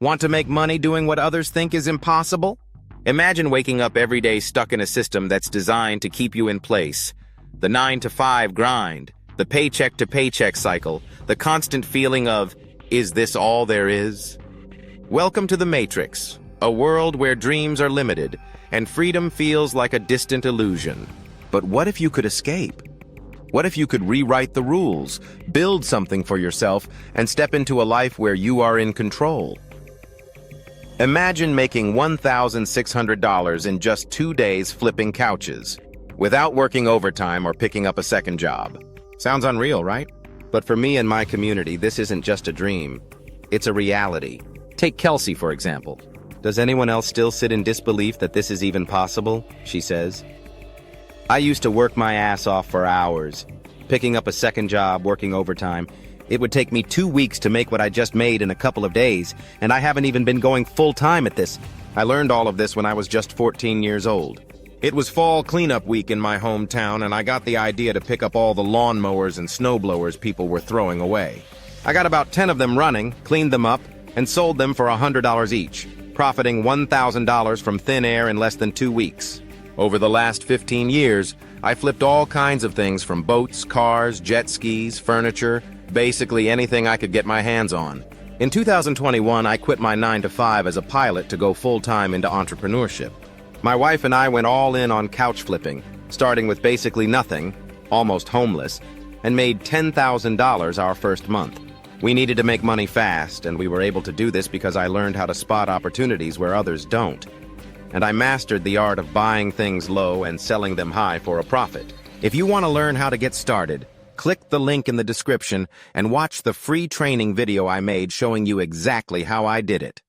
Want to make money doing what others think is impossible? Imagine waking up every day stuck in a system that's designed to keep you in place. The 9-to-5 grind, the paycheck-to-paycheck cycle, the constant feeling of, is this all there is? Welcome to the Matrix, a world where dreams are limited and freedom feels like a distant illusion. But what if you could escape? What if you could rewrite the rules, build something for yourself, and step into a life where you are in control? Imagine making $1,600 in just 2 days flipping couches, without working overtime or picking up a second job. Sounds unreal, right? But for me and my community, this isn't just a dream. It's a reality. Take Kelsey, for example. Does anyone else still sit in disbelief that this is even possible? She says. I used to work my ass off for hours, picking up a second job, working overtime. It would take me 2 weeks to make what I just made in a couple of days, and I haven't even been going full-time at this. I learned all of this when I was just 14 years old. It was fall cleanup week in my hometown, and I got the idea to pick up all the lawnmowers and snowblowers people were throwing away. I got about 10 of them running, cleaned them up, and sold them for $100 each, profiting $1,000 from thin air in less than 2 weeks. Over the last 15 years, I flipped all kinds of things from boats, cars, jet skis, furniture, basically anything I could get my hands on. In 2021, I quit my 9-to-5 as a pilot to go full-time into entrepreneurship. My wife and I went all in on couch flipping, starting with basically nothing, almost homeless, and made $10,000 our first month. We needed to make money fast, and we were able to do this because I learned how to spot opportunities where others don't. And I mastered the art of buying things low and selling them high for a profit. If you want to learn how to get started, click the link in the description and watch the free training video I made showing you exactly how I did it.